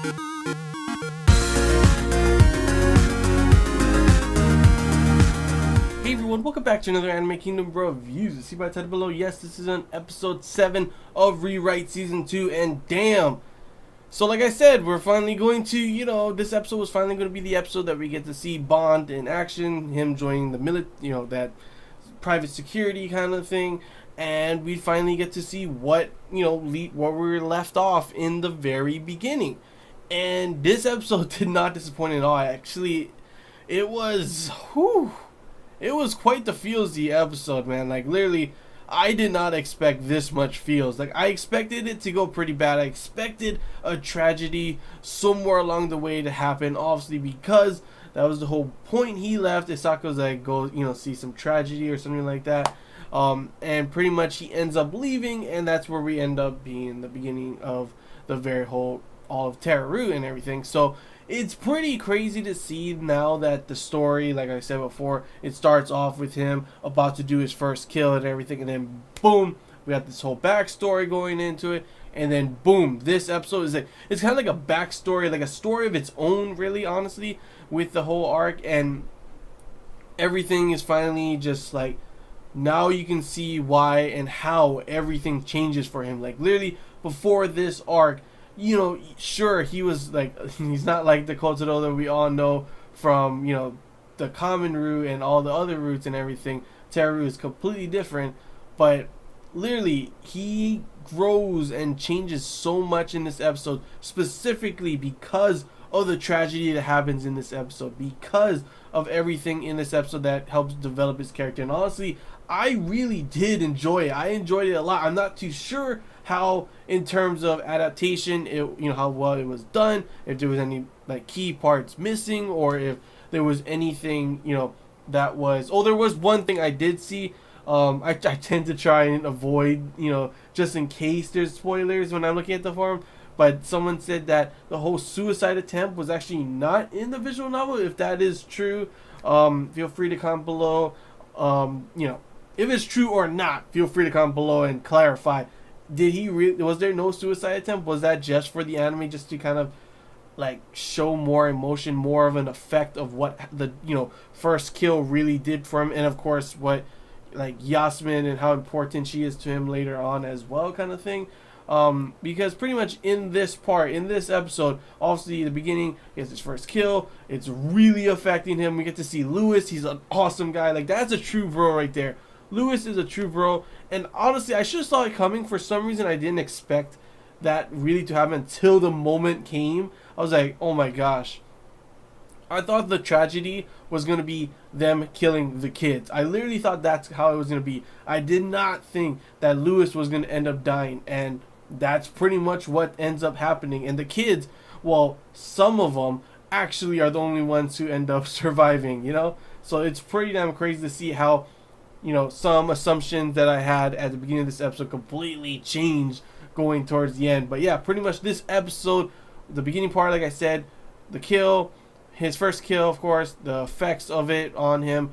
Hey everyone, welcome back to another Anime Kingdom Bro reviews. See by title below, yes, this is on episode 7 of Rewrite Season 2, and damn! So like I said, we're finally going to, this episode was finally going to be the episode that we get to see Bond in action, him joining the that private security kind of thing, and we finally get to see what we were left off in the very beginning. And this episode did not disappoint at all. Actually, it was, it was quite the feelsy episode, man. Like, literally, I did not expect this much feels. Like, I expected it to go pretty bad. I expected a tragedy somewhere along the way to happen, obviously, because that was the whole point. He left. Isako's like, go, see some tragedy or something like that. And pretty much he ends up leaving, and that's where we end up being the beginning of the very whole, all of Teruyu and everything. So, it's pretty crazy to see now that the story, like I said before, it starts off with him about to do his first kill and everything, and then boom, we got this whole backstory going into it, and then boom, this episode is like, it's kind of like a backstory, like a story of its own, really, honestly, with the whole arc, and everything is finally just like, now you can see why and how everything changes for him. Like, literally, before this arc, sure, he was like, he's not like the Kotaro that we all know from, the common route and all the other routes and everything. Teruyu is completely different, but literally, he grows and changes so much in this episode, specifically because of the tragedy that happens in this episode, because of everything in this episode that helps develop his character. And honestly, I really did enjoy it. I enjoyed it a lot. I'm not too sure how, in terms of adaptation, how well it was done, if there was any like key parts missing, or if there was anything that was, there was one thing I did see. I tend to try and avoid, just in case there's spoilers when I'm looking at the forum, but someone said that the whole suicide attempt was actually not in the visual novel. If that is true, feel free to comment below. If it's true or not, feel free to comment below and clarify. Did he was there no suicide attempt? Was that just for the anime, just to kind of like show more emotion, more of an effect of what the first kill really did for him, and of course what like Yasmin and how important she is to him later on as well, kind of thing. Because pretty much in this episode, obviously the beginning, he has his first kill. It's really affecting him. We get to see Lewis. He's an awesome guy. Like, that's a true bro right there. Lewis is a true bro, and honestly, I should have saw it coming. For some reason, I didn't expect that really to happen until the moment came. I was like, oh my gosh. I thought the tragedy was going to be them killing the kids. I literally thought that's how it was going to be. I did not think that Lewis was going to end up dying, and that's pretty much what ends up happening. And the kids, well, some of them actually are the only ones who end up surviving, So it's pretty damn crazy to see how some assumptions that I had at the beginning of this episode completely changed going towards the end. But yeah, pretty much this episode, the beginning part, like I said, the kill, his first kill, of course, the effects of it on him.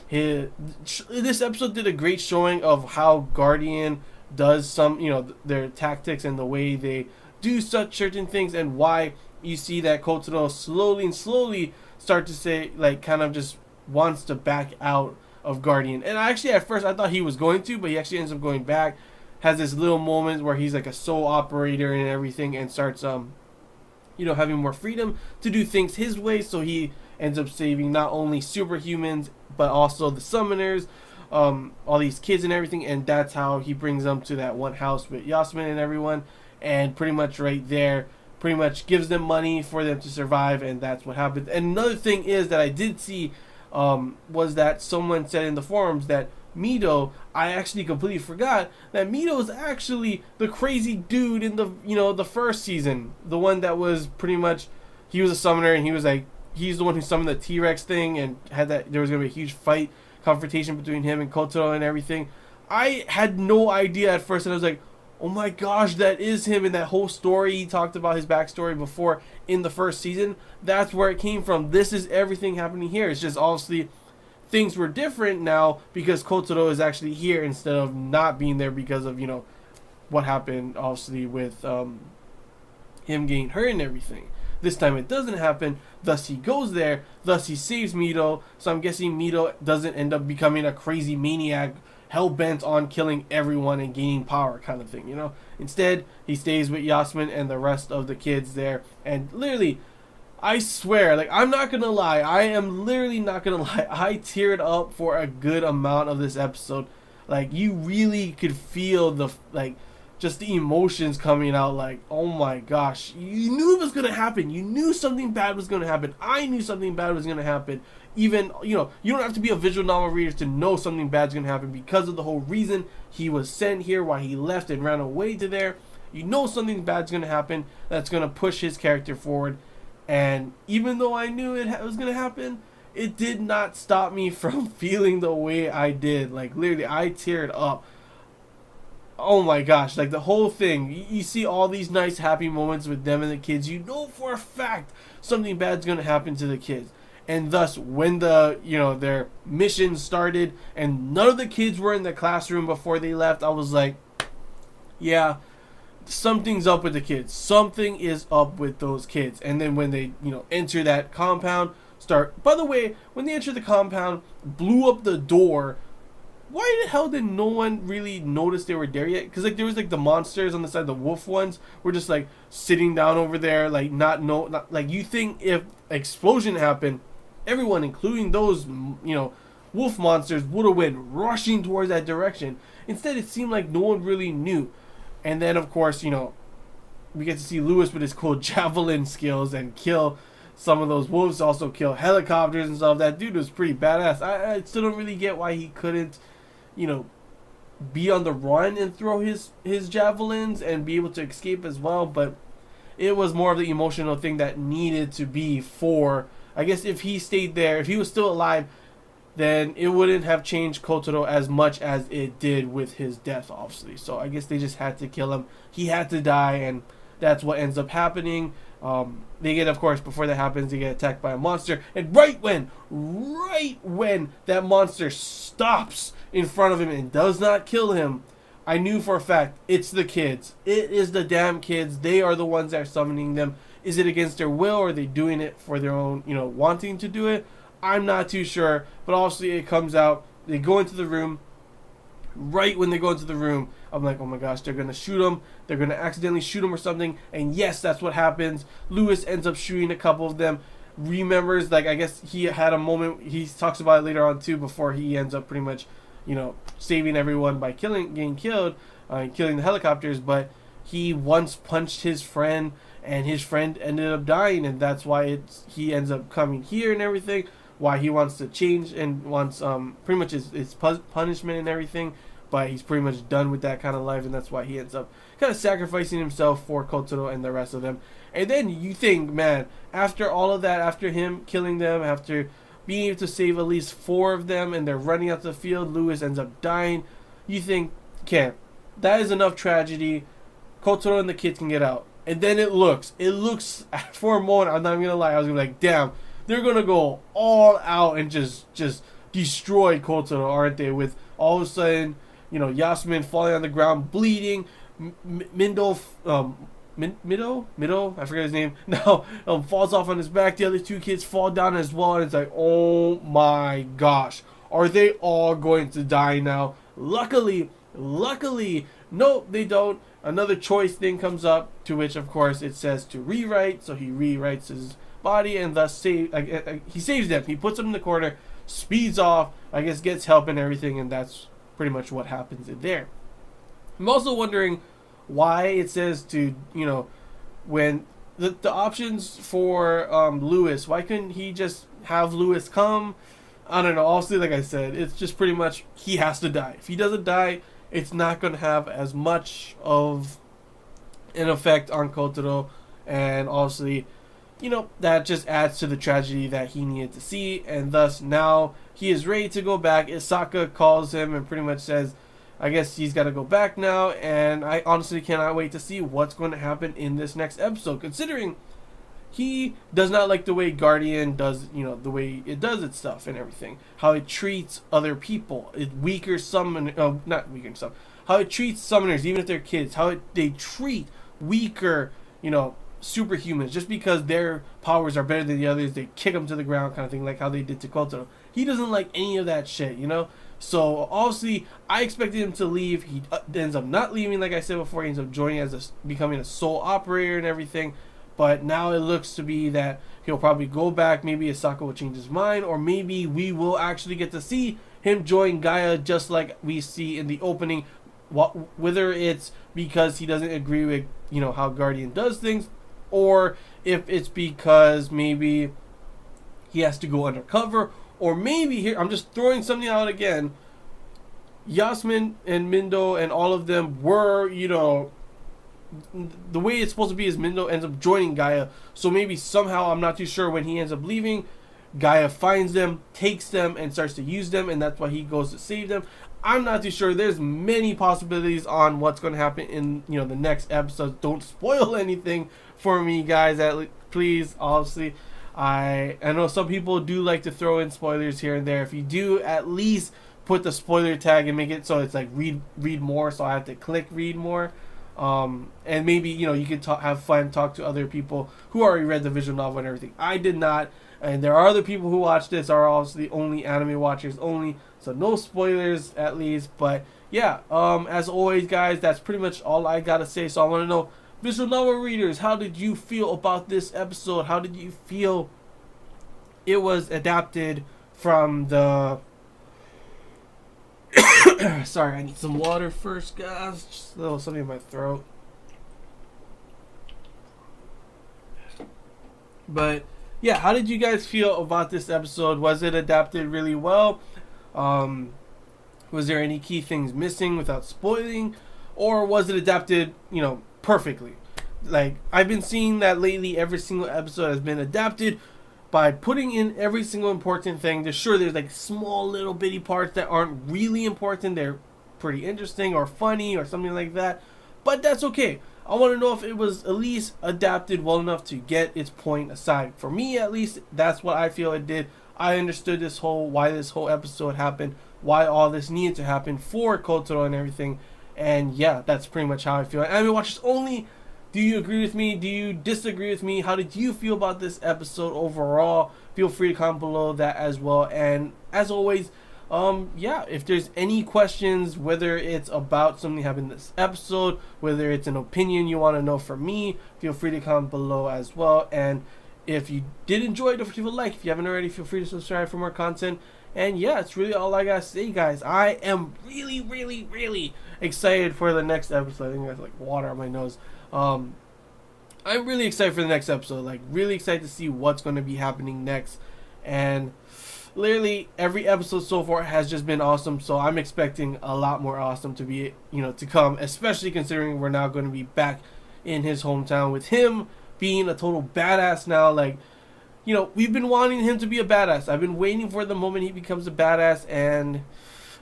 This episode did a great showing of how Guardian does some, their tactics and the way they do such certain things, and why you see that Kotaro slowly start to say, like, kind of just wants to back out of Guardian. And actually, at first, I thought he was going to, but he actually ends up going back. Has this little moment where he's like a sole operator and everything, and starts, having more freedom to do things his way. So he ends up saving not only superhumans, but also the summoners, all these kids and everything. And that's how he brings them to that one house with Yasmin and everyone. And pretty much right there, pretty much gives them money for them to survive. And that's what happens. And another thing is that I did see, was that someone said in the forums that Mito, I actually completely forgot that Mito is actually the crazy dude in the the first season, the one that was pretty much, he was a summoner, and he was like, he's the one who summoned the T-Rex thing and had that, there was gonna be a huge fight, confrontation between him and Kotaro and everything. I had no idea at first, and I was like, oh my gosh, that is him. In that whole story, he talked about his backstory before in the first season. That's where it came from. This is everything happening here. It's just obviously things were different now because Kotaro is actually here instead of not being there because of, what happened obviously with him getting hurt and everything. This time it doesn't happen, thus he goes there, thus he saves Mito, so I'm guessing Mito doesn't end up becoming a crazy maniac hell-bent on killing everyone and gaining power kind of thing, you know? Instead, he stays with Yasmin and the rest of the kids there, and literally, I swear, like, I'm not gonna lie, I am literally not gonna lie, I teared up for a good amount of this episode. Like, you really could feel the, like, just the emotions coming out, like, oh my gosh, you knew it was gonna happen, you knew something bad was gonna happen, I knew something bad was gonna happen. Even, you know, you don't have to be a visual novel reader to know something bad's gonna happen because of the whole reason he was sent here, why he left and ran away to there. You know something bad's gonna happen that's gonna push his character forward. And even though I knew it was gonna happen, it did not stop me from feeling the way I did. Like, literally, I teared up. Oh my gosh, like the whole thing. You see all these nice happy moments with them and the kids. You know for a fact something bad's gonna happen to the kids. And thus, when the, you know, their mission started and none of the kids were in the classroom before they left, I was like, yeah, something's up with the kids. Something is up with those kids. And then when they, you know, enter that compound, by the way, when they entered the compound, blew up the door, why the hell did no one really notice they were there yet? Because, like, there was, like, the monsters on the side, the wolf ones were just, like, sitting down over there, like, not like, you think if explosion happened, everyone, including those, you know, wolf monsters, would have went rushing towards that direction. Instead, it seemed like no one really knew. And then, of course, you know, we get to see Lewis with his cool javelin skills and kill some of those wolves, also kill helicopters and stuff. That dude was pretty badass. I still don't really get why he couldn't, you know, be on the run and throw his javelins and be able to escape as well. But it was more of the emotional thing that needed to be for, I guess, if he stayed there, if he was still alive, then it wouldn't have changed Kotaro as much as it did with his death, obviously. So I guess they just had to kill him. He had to die, and that's what ends up happening. They get, of course, before that happens, they get attacked by a monster. And right when that monster stops in front of him and does not kill him, I knew for a fact it's the kids. It is the damn kids. They are the ones that are summoning them. Is it against their will, or are they doing it for their own, you know, wanting to do it? I'm not too sure, but obviously it comes out. They go into the room. Right when they go into the room, I'm like, oh my gosh, they're going to shoot him. They're going to accidentally shoot him or something. And yes, that's what happens. Lewis ends up shooting a couple of them. Remembers, like, I guess he had a moment. He talks about it later on too, before he ends up pretty much, you know, saving everyone by getting killed, killing the helicopters. But he once punched his friend, and his friend ended up dying, and that's why he ends up coming here and everything. Why he wants to change and wants pretty much his punishment and everything, but he's pretty much done with that kind of life, and that's why he ends up kind of sacrificing himself for Kotaro and the rest of them. And then you think, man, after all of that, after him killing them, after being able to save at least 4 of them, and they're running out the field, Lewis ends up dying. You think, can't. That is enough tragedy. Kotaro and the kids can get out. And then it looks for a moment, I'm not even gonna lie, I was gonna be like, damn, they're gonna go all out and just destroy Kotaro, aren't they? With all of a sudden, you know, Yasmin falling on the ground, bleeding, Mido, I forget his name now, falls off on his back. The other 2 kids fall down as well, and it's like, oh my gosh, are they all going to die now? Luckily, nope, they don't. Another choice thing comes up, to which, of course, it says to rewrite. So he rewrites his body, and thus he saves them. He puts them in the corner, speeds off, I guess gets help and everything, and that's pretty much what happens in there. I'm also wondering why it says to, you know, when the options for Lewis, why couldn't he just have Lewis come? I don't know. Obviously, like I said, it's just pretty much he has to die. If he doesn't die, it's not going to have as much of an effect on Kotaro, and obviously, you know, that just adds to the tragedy that he needed to see, and thus now he is ready to go back. Isaka calls him and pretty much says, I guess he's got to go back now, and I honestly cannot wait to see what's going to happen in this next episode, considering he does not like the way Guardian does, you know, the way it does its stuff and everything. How it treats other people. It weaker summon, not weaker some. How it treats summoners, even if they're kids. How they treat weaker, you know, superhumans just because their powers are better than the others. They kick them to the ground, kind of thing, like how they did to Kotaro. He doesn't like any of that shit, you know. So obviously, I expected him to leave. He ends up not leaving, like I said before. He ends up joining as becoming a sole operator and everything. But now it looks to be that he'll probably go back. Maybe Asaka will change his mind, or maybe we will actually get to see him join Gaia, just like we see in the opening. Whether it's because he doesn't agree with, you know, how Guardian does things, or if it's because maybe he has to go undercover, or maybe here I'm just throwing something out again. Yasmin and Mindo and all of them were, you know, the way it's supposed to be is Mindo ends up joining Gaia. So maybe somehow, I'm not too sure, when he ends up leaving, Gaia finds them, takes them, and starts to use them, and that's why he goes to save them. I'm not too sure. There's many possibilities on what's going to happen in, you know, the next episode. Don't spoil anything for me, guys. Please, obviously. I know some people do like to throw in spoilers here and there. If you do, at least put the spoiler tag and make it so it's like read more. So I have to click read more. And maybe, you know, you can have fun, talk to other people who already read the visual novel and everything. I did not. And there are other people who watch this, are obviously only anime watchers only, so no spoilers at least. But yeah, as always, guys, that's pretty much all I gotta say. So I want to know, visual novel readers, how did you feel about this episode? How did you feel it was adapted from the... Sorry, I need some water first, guys. Just a little something in my throat. But yeah, how did you guys feel about this episode? Was it adapted really well? Was there any key things missing without spoiling? Or was it adapted, you know, perfectly? Like, I've been seeing that lately every single episode has been adapted by putting in every single important thing. Sure, there's like small little bitty parts that aren't really important. They're pretty interesting or funny or something like that. But that's okay. I want to know if it was at least adapted well enough to get its point aside. For me, at least, that's what I feel it did. I understood why this whole episode happened, why all this needed to happen for Kotaro and everything. And yeah, that's pretty much how I feel. Anime watchers only. Do you agree with me? Do you disagree with me? How did you feel about this episode overall? Feel free to comment below that as well. And as always, yeah, if there's any questions, whether it's about something happened in this episode, whether it's an opinion you want to know from me, feel free to comment below as well. And if you did enjoy it, don't forget to like. If you haven't already, feel free to subscribe for more content. And yeah, it's really all I gotta say, guys. I am really, really, really excited for the next episode. I think there's like water on my nose. I'm really excited for the next episode. Like, really excited to see what's going to be happening next. And literally every episode so far has just been awesome. So I'm expecting a lot more awesome to be, you know, to come. Especially considering we're now going to be back in his hometown with him being a total badass now. Like, you know, we've been wanting him to be a badass. I've been waiting for the moment he becomes a badass, and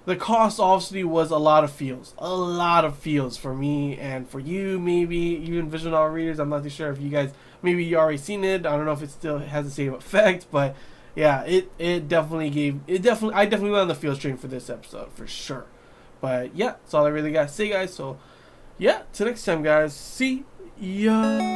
the cost obviously was a lot of feels for me and for you, maybe even visual novel readers. I'm not too sure if you guys, maybe you already seen it. I don't know if it still has the same effect, but yeah, it definitely I definitely went on the feels train for this episode for sure. But yeah, that's all I really got to say, guys. So yeah, till next time, guys. See ya.